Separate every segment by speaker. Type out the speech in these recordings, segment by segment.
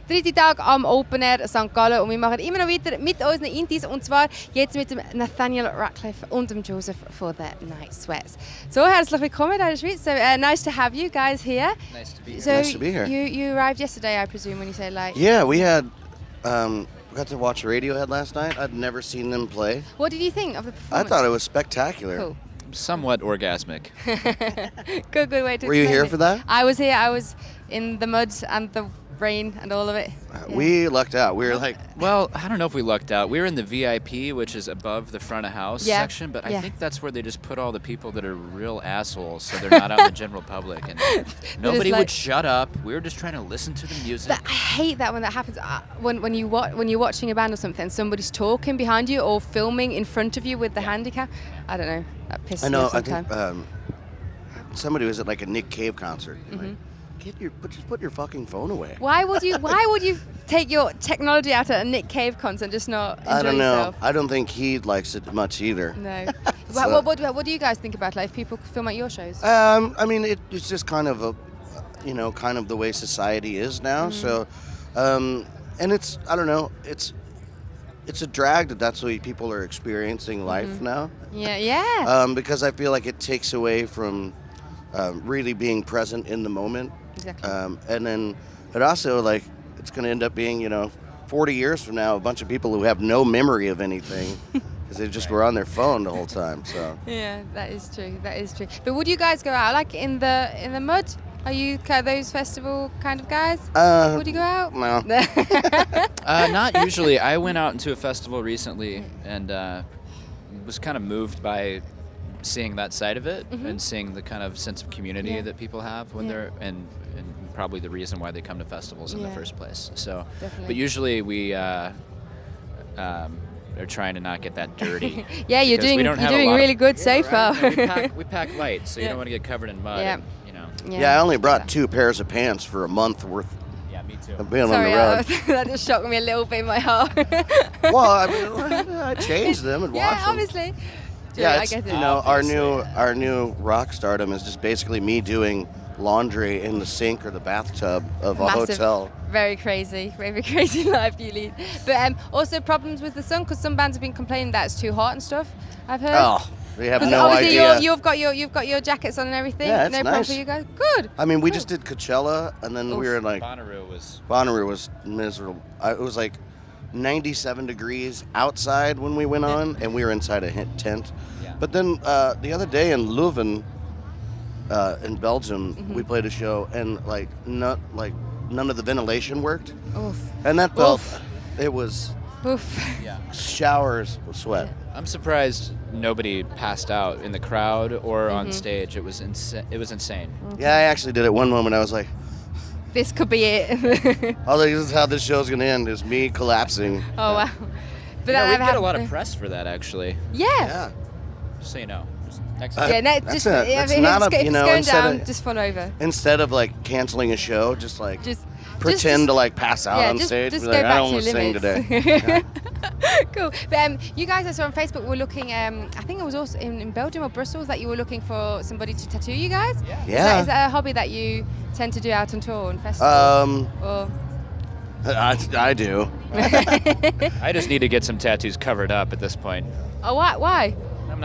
Speaker 1: dritte Tag am OpenAir St. Gallen und wir machen immer noch weiter mit unseren Intis und zwar jetzt mit dem Nathaniel Rateliff und dem Joseph for the Night Sweats. So, herzlich willkommen in der Schweiz. So, nice to have you guys here.
Speaker 2: Nice to be here.
Speaker 1: So
Speaker 3: nice to be here.
Speaker 1: You arrived yesterday, I presume, when you say like.
Speaker 3: Yeah, we had got to watch Radiohead last night. I'd never seen them play.
Speaker 1: What did you think of the performance?
Speaker 3: I thought it was spectacular.
Speaker 1: Cool.
Speaker 2: Somewhat orgasmic.
Speaker 1: Good way to.
Speaker 3: Were you
Speaker 1: explain
Speaker 3: here
Speaker 1: it.
Speaker 3: for that?
Speaker 1: I was here. I was in the mud and the rain and all of it. Yeah.
Speaker 3: We lucked out. We were like,
Speaker 2: Well, I don't know if we lucked out. We were in the VIP, which is above the front of house section, but I think that's where they just put all the people that are real assholes, so they're not out in the general public. And nobody would shut up. We were just trying to listen to the music.
Speaker 1: I hate that when that happens. When you're watching a band or something, somebody's talking behind you or filming in front of you with the handicap. I don't know. That pisses me off sometimes.
Speaker 3: I think somebody was at like a Nick Cave concert. Like, just put your fucking phone away.
Speaker 1: Why would you take your technology out at a Nick Cave concert and just not enjoy
Speaker 3: I don't know.
Speaker 1: yourself?
Speaker 3: I don't think he likes it much either.
Speaker 1: No.
Speaker 3: So,
Speaker 1: what do you guys think about if people film at your shows?
Speaker 3: I mean, it's just kind of kind of the way society is now. So, and it's, I don't know, it's a drag that's the way people are experiencing life now.
Speaker 1: Yeah.
Speaker 3: Because I feel like it takes away from really being present in the moment.
Speaker 1: Exactly.
Speaker 3: And then it also, like, it's going to end up being, 40 years from now, a bunch of people who have no memory of anything because they just were on their phone the whole time. So.
Speaker 1: Yeah, that is true. That is true. But would you guys go out like in the mud? Are you those festival kind of guys? Would you go out?
Speaker 3: No.
Speaker 2: Not usually. I went out into a festival recently and was kind of moved by seeing that side of it and seeing the kind of sense of community that people have when they're and probably the reason why they come to festivals in the first place. So,
Speaker 1: Definitely.
Speaker 2: but usually we are trying to not get that dirty.
Speaker 1: Yeah, you're doing really good so far.
Speaker 2: We pack light, so you don't want to get covered in mud.
Speaker 1: Yeah.
Speaker 3: Yeah, I only brought 2 pairs of pants for a month worth.
Speaker 2: Yeah, me too.
Speaker 3: Of being
Speaker 1: Sorry,
Speaker 3: on the road.
Speaker 1: that just shocked me a little bit in my heart.
Speaker 3: Well, I mean, I changed them and washed them.
Speaker 1: Yeah, obviously. Dude,
Speaker 3: Yeah,
Speaker 1: I
Speaker 3: it's,
Speaker 1: get it.
Speaker 3: our new rock stardom is just basically me doing laundry in the sink or the bathtub of a hotel.
Speaker 1: Very crazy life you lead. But also problems with the sun because some bands have been complaining that it's too hot and stuff. I've heard.
Speaker 3: Oh, they have no
Speaker 1: obviously
Speaker 3: idea.
Speaker 1: You've got your jackets on and everything.
Speaker 3: Yeah, it's
Speaker 1: no problem
Speaker 3: nice.
Speaker 1: for you guys. Good.
Speaker 3: I mean, we just did Coachella, and then we were in like Bonnaroo was miserable. It was like 97 degrees outside when we went on, and we were inside a tent.
Speaker 2: Yeah.
Speaker 3: But then the other day in Leuven, in Belgium, we played a show, and none of the ventilation worked,
Speaker 1: Oof.
Speaker 3: and that felt it was
Speaker 2: Yeah.
Speaker 3: showers of sweat.
Speaker 2: I'm surprised nobody passed out in the crowd or on stage. It was insane.
Speaker 3: Yeah, I actually did. At one moment, I was like,
Speaker 1: This could be it.
Speaker 3: "I was like, this is how this show's gonna end: is me collapsing."
Speaker 1: Oh wow. But
Speaker 2: Yeah, we
Speaker 1: I've
Speaker 2: get
Speaker 1: had
Speaker 2: a lot of press for that, actually.
Speaker 1: Yeah.
Speaker 2: Just so you know. Just next time.
Speaker 1: Yeah, no,
Speaker 3: That's
Speaker 1: just
Speaker 3: it.
Speaker 1: if
Speaker 3: It's
Speaker 1: it's
Speaker 3: not a-
Speaker 1: if
Speaker 3: you
Speaker 1: it's
Speaker 3: know,
Speaker 1: going
Speaker 3: instead
Speaker 1: down,
Speaker 3: of-
Speaker 1: just fun over.
Speaker 3: Instead of like canceling a show, just pretend
Speaker 1: just-
Speaker 3: to like pass out on
Speaker 1: just,
Speaker 3: stage.
Speaker 1: Just
Speaker 3: Be
Speaker 1: go
Speaker 3: like,
Speaker 1: back
Speaker 3: I don't
Speaker 1: to
Speaker 3: want
Speaker 1: your
Speaker 3: to sing
Speaker 1: limits.
Speaker 3: today.
Speaker 1: Cool. But you guys I saw on Facebook were looking. I think it was also in Belgium or Brussels that you were looking for somebody to tattoo you guys.
Speaker 3: Yeah.
Speaker 1: Is that a hobby that you tend to do out on tour and festivals? Or
Speaker 3: I do.
Speaker 2: I just need to get some tattoos covered up at this point.
Speaker 1: oh, why?
Speaker 2: I'm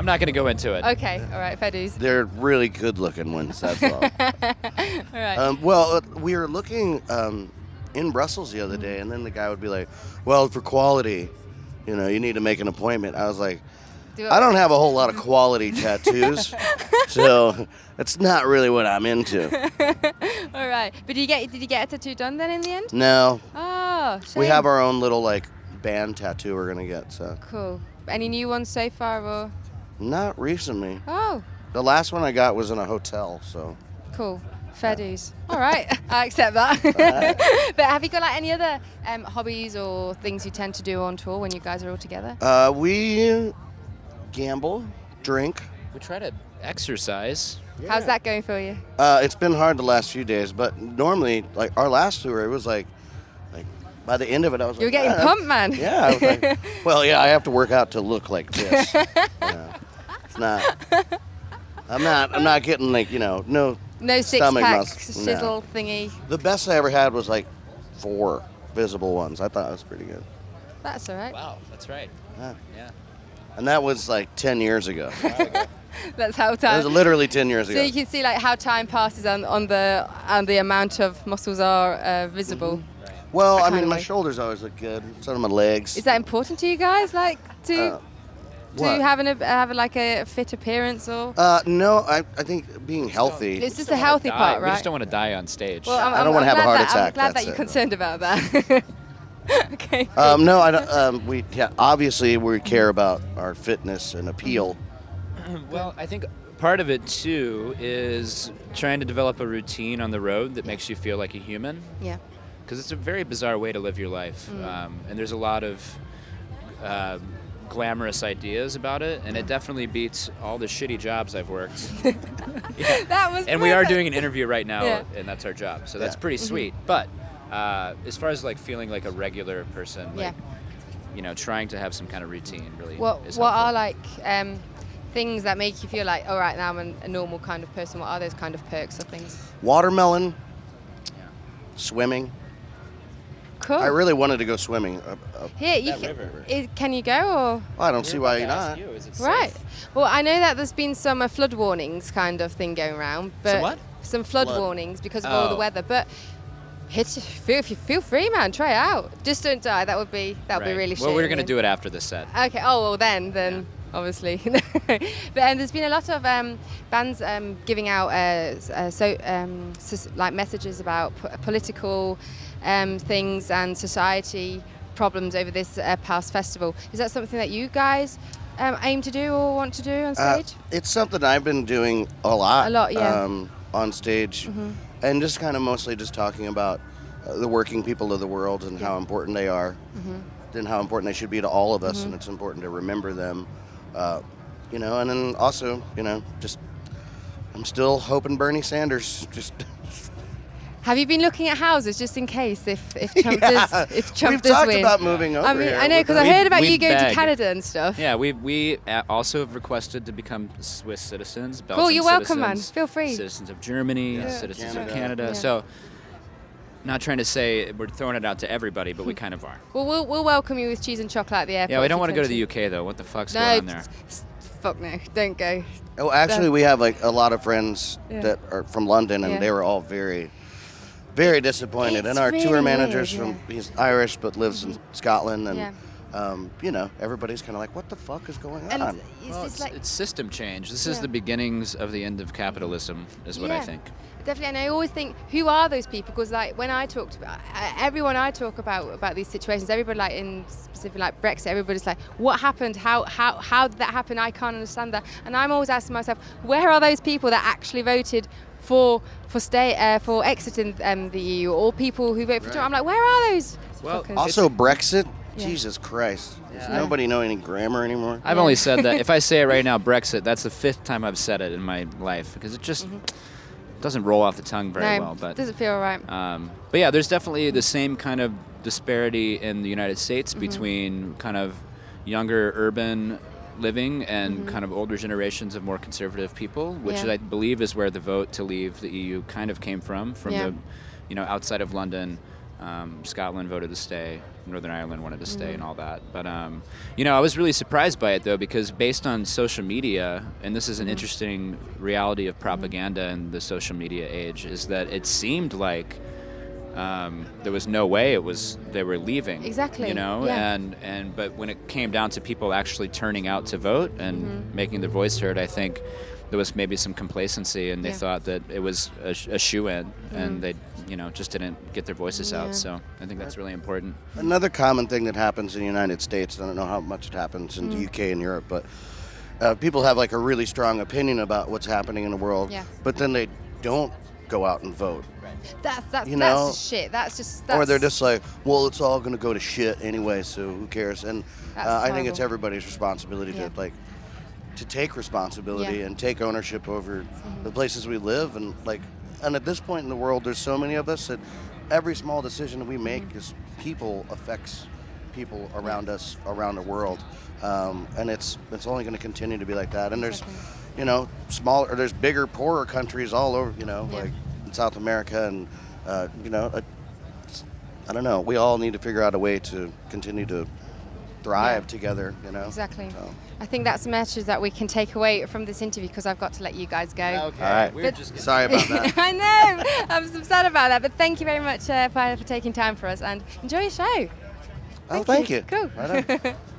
Speaker 2: not gonna go into it.
Speaker 1: Okay. All right. Fair dues.
Speaker 3: They're really good looking ones. That's all.
Speaker 1: All right.
Speaker 3: Well, we were looking in Brussels the other day, and then the guy would be like, "Well, for quality, you need to make an appointment." I was like, I don't have a whole lot of quality tattoos, so it's not really what I'm into.
Speaker 1: All right. But did you get a tattoo done then in the end?
Speaker 3: No,
Speaker 1: Oh, shame.
Speaker 3: we have our own little band tattoo we're gonna get. So
Speaker 1: Cool. Any new ones so far or?
Speaker 3: not recently.
Speaker 1: Oh,
Speaker 3: The last one I got was in a hotel. So
Speaker 1: cool. Fair dues. All right. I accept that. But have you got any other hobbies or things you tend to do on tour when you guys are all together?
Speaker 3: we gamble, drink.
Speaker 2: We try to exercise.
Speaker 1: How's that going for you?
Speaker 3: It's been hard the last few days, but normally, our last tour, it was like by the end of it, I was
Speaker 1: You're
Speaker 3: like,
Speaker 1: getting pumped, man.
Speaker 3: Yeah, I was like, well, yeah, I have to work out to look like this. It's not. I'm not getting no
Speaker 1: No six
Speaker 3: stomach
Speaker 1: pack
Speaker 3: muscles,
Speaker 1: shizzle
Speaker 3: no.
Speaker 1: thingy.
Speaker 3: The best I ever had was 4 visible ones. I thought it was pretty good.
Speaker 1: That's all right.
Speaker 2: Wow, that's right.
Speaker 3: Yeah.
Speaker 2: Yeah.
Speaker 3: And that was like 10 years ago.
Speaker 1: That's how
Speaker 3: It
Speaker 1: time.
Speaker 3: was literally 10 years
Speaker 1: So
Speaker 3: ago.
Speaker 1: you can see like how time passes on the amount of muscles are visible.
Speaker 3: Well,
Speaker 1: that
Speaker 3: I
Speaker 1: kind
Speaker 3: mean,
Speaker 1: of
Speaker 3: my
Speaker 1: way.
Speaker 3: shoulders always look good. So do my legs.
Speaker 1: Is that important to you guys? Like to
Speaker 3: What?
Speaker 1: have like a fit appearance or?
Speaker 3: No, I think being healthy.
Speaker 1: It's just the healthy part,
Speaker 2: We
Speaker 1: right?
Speaker 2: just don't want to die on stage.
Speaker 1: Well,
Speaker 3: I don't wanna have a
Speaker 1: glad
Speaker 3: heart
Speaker 1: that- I'm
Speaker 3: attack,
Speaker 1: glad that
Speaker 3: that's
Speaker 1: you're
Speaker 3: it.
Speaker 1: concerned about that. Okay.
Speaker 3: No, I don't. Obviously we care about our fitness and appeal.
Speaker 2: Well, I think part of it too is trying to develop a routine on the road that makes you feel like a human.
Speaker 1: Yeah.
Speaker 2: Because it's a very bizarre way to live your life, and there's a lot of glamorous ideas about it, and it definitely beats all the shitty jobs I've worked. Yeah.
Speaker 1: That was.
Speaker 2: And we are
Speaker 1: perfect.
Speaker 2: doing an interview right now,
Speaker 1: Yeah.
Speaker 2: and that's our job, so that's
Speaker 3: Yeah.
Speaker 2: pretty sweet. But as far as like feeling like a regular person, like, trying to have some kind of routine really is
Speaker 1: What
Speaker 2: helpful.
Speaker 1: are like things that make you feel like, all right, now I'm a normal kind of person? What are those kind of perks or things?
Speaker 3: Watermelon, swimming.
Speaker 1: Cool.
Speaker 3: I really wanted to go swimming.
Speaker 1: Here, you
Speaker 2: That
Speaker 1: can.
Speaker 2: river.
Speaker 1: Can you go or?
Speaker 3: I don't see why you're not.
Speaker 2: Is it
Speaker 1: Right.
Speaker 2: safe?
Speaker 1: Well, I know that there's been some flood warnings kind of thing going around, but
Speaker 2: Some what?
Speaker 1: Some flood
Speaker 3: Flood.
Speaker 1: warnings because of all the
Speaker 2: Oh.
Speaker 1: weather. But feel free, man. Try it out. Just don't die. That would be
Speaker 2: Right.
Speaker 1: really shit.
Speaker 2: Well, we're gonna do it after the set.
Speaker 1: Okay. Oh well, then obviously. But there's been a lot of bands giving out like messages about political things and society problems over this past festival. Is that something that you guys aim to do or want to do on stage?
Speaker 3: It's something I've been doing a lot.
Speaker 1: A lot, yeah.
Speaker 3: On stage, and just kind of mostly just talking about the working people of the world and how important they are, and how important they should be to all of us, and it's important to remember them. And then also, just I'm still hoping Bernie Sanders just.
Speaker 1: Have you been looking at houses just in case if Trump
Speaker 3: We've
Speaker 1: does
Speaker 3: talked
Speaker 1: win?
Speaker 3: about moving over
Speaker 1: I mean,
Speaker 3: here.
Speaker 1: I know because I
Speaker 2: We-
Speaker 1: heard about
Speaker 2: we
Speaker 1: you going to
Speaker 2: beg.
Speaker 1: Canada and stuff.
Speaker 2: Yeah, we also have requested to become Swiss citizens. Belgian
Speaker 1: Cool, you're welcome, man.
Speaker 2: citizens,
Speaker 1: Feel free.
Speaker 2: Citizens of Germany,
Speaker 3: Yeah.
Speaker 2: citizens
Speaker 3: Canada.
Speaker 2: of Canada.
Speaker 1: Yeah.
Speaker 2: So, not trying to say we're throwing it out to everybody, but we kind of are.
Speaker 1: Well, we'll welcome you with cheese and chocolate at the airport.
Speaker 2: Yeah, we
Speaker 1: if
Speaker 2: don't
Speaker 1: you
Speaker 2: want to
Speaker 1: come
Speaker 2: go to the UK though. What the fuck's
Speaker 1: No,
Speaker 2: going on there?
Speaker 1: fuck no, don't go.
Speaker 3: Oh, actually, we have like a lot of friends
Speaker 1: Yeah.
Speaker 3: that are from London, and
Speaker 1: Yeah.
Speaker 3: they were all very, very disappointed.
Speaker 1: It's
Speaker 3: and our
Speaker 1: really
Speaker 3: tour manager's
Speaker 1: weird,
Speaker 3: he's Irish but lives in Scotland, and
Speaker 1: Yeah.
Speaker 3: everybody's kind of like, what the fuck is going
Speaker 1: And
Speaker 3: on?
Speaker 2: Well,
Speaker 1: it's like
Speaker 2: it's system change. This is
Speaker 1: Yeah.
Speaker 2: the beginnings of the end of capitalism, is what I
Speaker 1: Yeah.
Speaker 2: think.
Speaker 1: Definitely, and I always think, who are those people? Because like when I talk to everyone, I talk about these situations. Everybody, like in specific, like Brexit, everybody's like, what happened? How did that happen? I can't understand that. And I'm always asking myself, where are those people that actually voted for exiting the EU, or people who vote for Trump? I'm like, where are those?
Speaker 2: Well,
Speaker 1: fuckers?
Speaker 3: Also, Brexit.
Speaker 1: Yeah.
Speaker 3: Jesus Christ. Does
Speaker 2: Yeah.
Speaker 3: nobody know any grammar anymore?
Speaker 2: I've only said that. If I say it right now, Brexit, that's the 5th time I've said it in my life because it just doesn't roll off the tongue very
Speaker 1: no,
Speaker 2: well. But
Speaker 1: doesn't feel right.
Speaker 2: But yeah, there's definitely the same kind of disparity in the United States between kind of younger urban living and kind of older generations of more conservative people, which
Speaker 1: Yeah.
Speaker 2: I believe is where the vote to leave the EU kind of came from
Speaker 1: Yeah.
Speaker 2: the, outside of London. Scotland voted to stay, Northern Ireland wanted to stay and all that. But, I was really surprised by it, though, because based on social media, and this is an interesting reality of propaganda in the social media age, is that it seemed like there was no way they were leaving.
Speaker 1: Exactly, yeah.
Speaker 2: But when it came down to people actually turning out to vote and making their voice heard, I think there was maybe some complacency, and they
Speaker 1: Yeah.
Speaker 2: thought that it was a shoe-in, and they, just didn't get their voices
Speaker 1: Yeah.
Speaker 2: out. So I think that's really important.
Speaker 3: Another common thing that happens in the United States, I don't know how much it happens in the UK and Europe, but people have like a really strong opinion about what's happening in the world,
Speaker 1: Yeah.
Speaker 3: but then they don't go out and vote.
Speaker 1: That's
Speaker 3: you know,
Speaker 1: just shit. That's
Speaker 3: Or they're just like, well, it's all going to go to shit anyway, so who cares? And
Speaker 1: That's
Speaker 3: I think it's
Speaker 1: horrible.
Speaker 3: everybody's responsibility
Speaker 1: Yeah.
Speaker 3: to take responsibility
Speaker 1: Yeah.
Speaker 3: and take ownership over the places we live. And at this point in the world, there's so many of us that every small decision that we make is affects people around us, around the world. And it's only going to continue to be like that. And there's, there's bigger, poorer countries all over, like in South America, and I don't know. We all need to figure out a way to continue to thrive together, you know?
Speaker 1: Exactly.
Speaker 3: So.
Speaker 1: I think that's a message that we can take away from this interview because I've got to let you guys go.
Speaker 2: Okay.
Speaker 3: All right.
Speaker 2: We're just
Speaker 3: Sorry about that.
Speaker 1: I know. I'm so sad about that. But thank you very much, Pia, for taking time for us and enjoy your show.
Speaker 3: Oh, thank you.
Speaker 1: Cool.
Speaker 3: Right on.